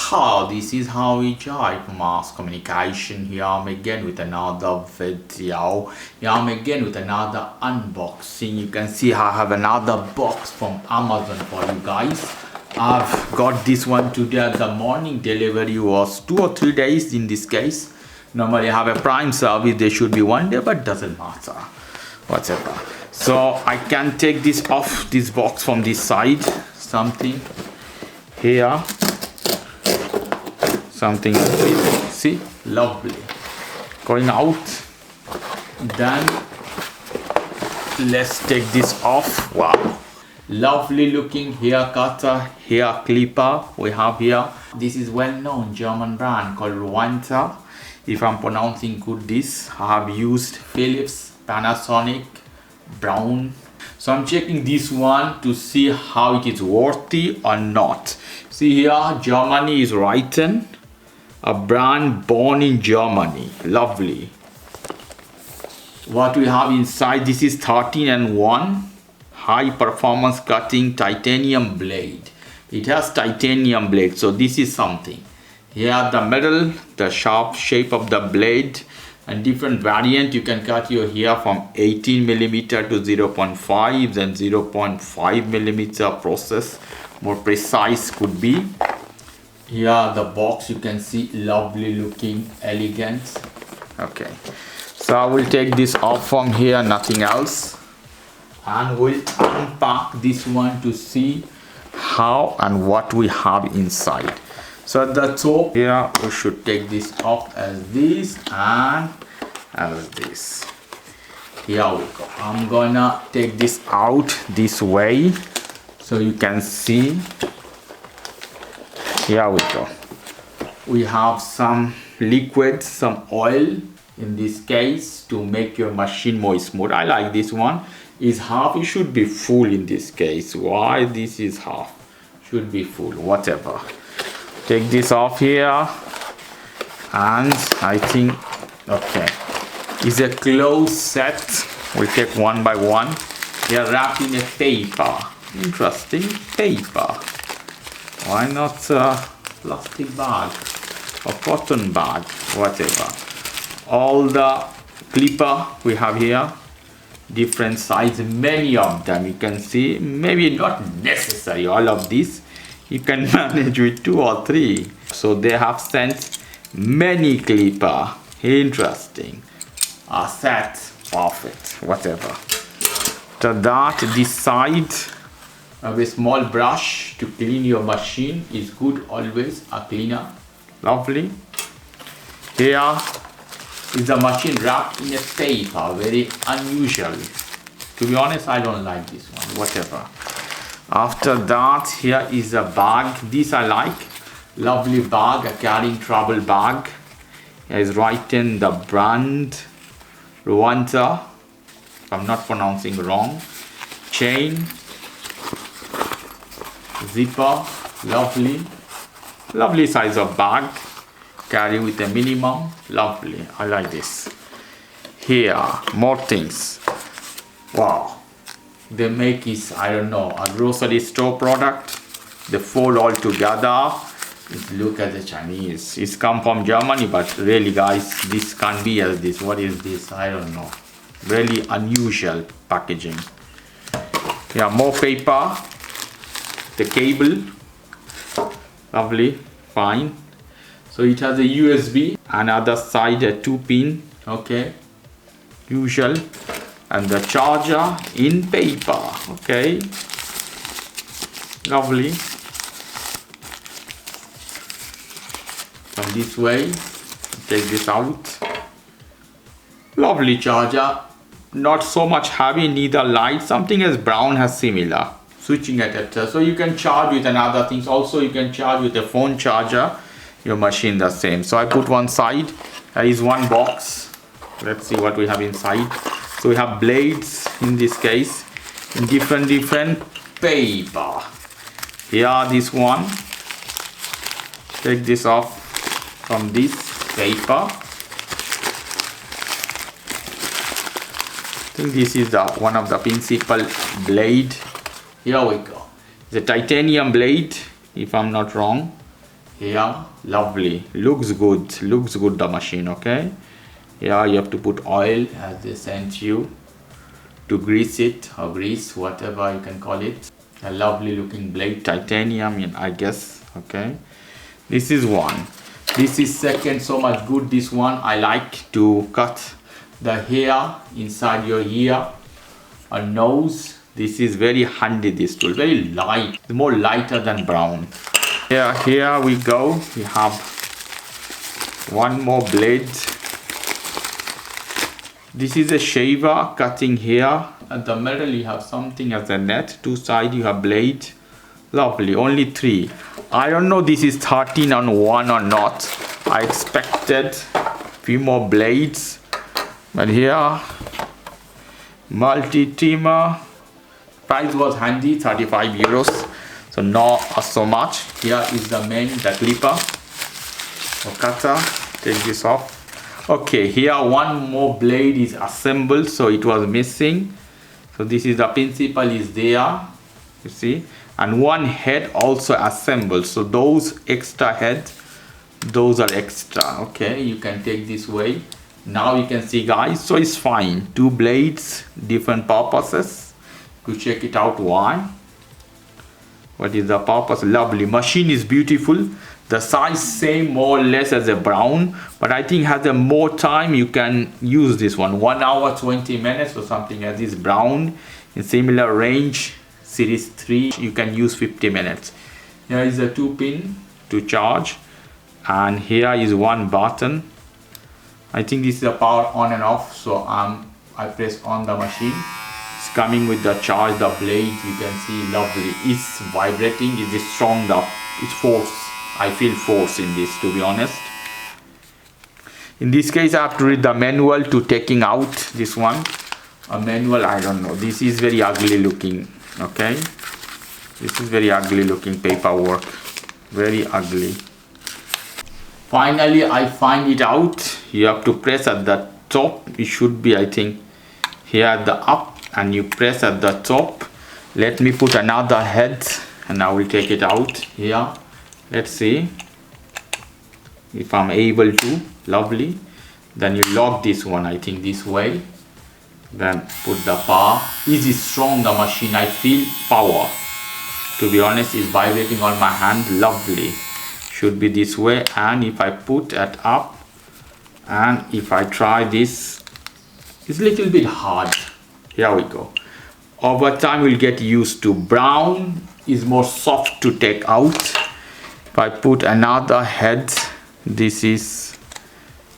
How this is how we type mass communication. Here I'm again with another video. Here I'm again with another unboxing. You can see I have another box from Amazon for you guys. I've got this one today. The morning delivery was 2 or 3 days in this case. Normally I have a prime service, there should be 1 day, but doesn't matter, whatever. So I can take this off this box from this side, something here, something like this. See, lovely, going out. Then let's take this off. Wow, lovely looking hair cutter, hair clipper we have here. This is well-known German brand called Rowenta. If I'm pronouncing good this, I have used Philips, Panasonic, Brown. So I'm checking this one to see how it is worthy or not. See here, Germany is written, a brand born in Germany. Lovely. What we have inside, this is 13N1 high performance cutting titanium blade. It has titanium blade, so this is something. Here the middle, the sharp shape of the blade, and different variant. You can cut your hair from 18mm to 0.5, then 0.5mm process, more precise could be. Here the box, you can see, lovely looking, elegant. Okay, so I will take this off from here, nothing else, and we'll unpack this one to see how and what we have inside. So at the top here, we should take this off as this and as this. Here we go. I'm gonna take this out this way so you can see. Here we go. We have some liquid, some oil in this case to make your machine more smooth. I like this one. Is half, it should be full in this case. Why this is half? Should be full, whatever. Take this off here, and I think, okay, it's a closed set. We'll take one by one. They are wrapped in a paper. Interesting, paper. Why not a plastic bag or cotton bag, whatever. All the clipper we have here, different size, many of them. You can see, maybe not necessary all of this. You can manage with 2 or 3. So they have sent many clipper. Interesting. A set, perfect, whatever. To that, this side of a small brush to clean your machine is good, always a cleaner. Lovely. Here is the machine wrapped in a paper, very unusual. To be honest, I don't like this one, whatever. After that, here is a bag. This I like. Lovely bag, a carrying travel bag. Here is written the brand Rowenta, if I'm not pronouncing wrong. Chain, zipper, lovely. Lovely size of bag. Carry with a minimum. Lovely, I like this. Here, more things. Wow. They make is, I don't know, a grocery store product. They fold all together. Look at the Chinese. It's come from Germany, but really guys, this can't be as this. What is this? I don't know. Really unusual packaging. Yeah, more paper. The cable. Lovely, fine. So it has a USB. Another side a 2-pin. Okay. Usual. And the charger in paper. Okay, lovely. From this way, take this out. Lovely charger, not so much heavy, neither light. Something as brown has similar switching adapter, so you can charge with another things. Also you can charge with a phone charger your machine the same. So I put one side. There is one box. Let's see what we have inside. So we have blades in this case in different paper. Here this one. Take this off from this paper. I think this is the one of the principal blade. Here we go. The titanium blade, if I'm not wrong. Here, lovely, looks good, the machine. Okay, here you have to put oil as they sent you to grease it, or grease, whatever you can call it. A lovely looking blade, titanium, I guess. Okay, this is one. This is second, so much good. This one I like to cut the hair inside your ear or nose. This is very handy, this tool, very light, more lighter than brown. Here we go. We have one more blade. This is a shaver, cutting hair. At the middle you have something as a net, two sides you have blade. Lovely, only 3. I don't know this is 13 on 1 or not. I expected few more blades, but here multi trimmer. Price was handy, 35 euros, so not so much. Here is the clipper or cutter. Take this off. Okay, here one more blade is assembled, so it was missing. So this is the principle is there, you see, and one head also assembled. So those extra heads, those are extra. Okay, you can take this way. Now you can see, guys, so it's fine. 2 blades, different purposes. You check it out. Why? What is the purpose? Lovely. Machine is beautiful. The size same more or less as a brown, but I think has a more time. You can use this one 1 hour 20 minutes or something as this brown. In similar range, series 3, you can use 50 minutes. Here is a 2-pin to charge, and here is one button. I think this is a power on and off, so I press on the machine. It's coming with the charge. The blade, you can see, lovely. It's vibrating. It is strong up. It's force. I feel force in this, to be honest. In this case, I have to read the manual to taking out this one. A manual, I don't know. This is very ugly looking. Okay, this is very ugly looking paperwork. Very ugly. Finally, I find it out. You have to press at the top. It should be, I think, here at the up, and you press at the top. Let me put another head, and I will take it out here. Let's see if I'm able to. Lovely. Then you lock this one, I think, this way. Then put the power. Easy, strong the machine. I feel power. To be honest, it's vibrating on my hand. Lovely. Should be this way. And if I put it up, and if I try this, it's a little bit hard. Here we go. Over time we'll get used to. Brown is more soft to take out. If I put another head, this is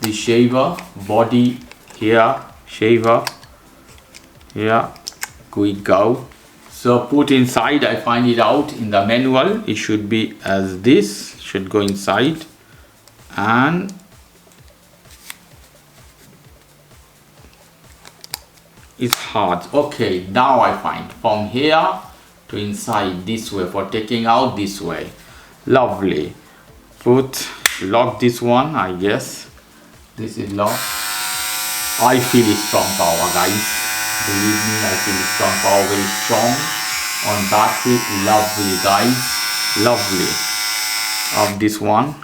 the shaver body here, shaver here, we go. So put inside. I find it out in the manual. It should be as this, should go inside, and it's hard. Okay, now I find from here to inside this way, for taking out this way. Lovely. Lock this one, I guess. This is locked. I feel it's strong power, guys. Believe me, I feel it's strong power, very strong on battery. Lovely, guys. Lovely. Of this one.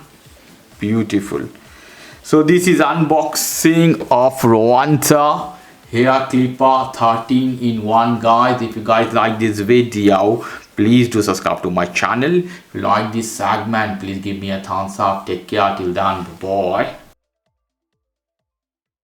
Beautiful. So this is unboxing of Rowenta hair clipper 13-in-1, guys. If you guys like this video, please do subscribe to my channel. If you like this segment, please give me a thumbs up. Take care till then. Bye.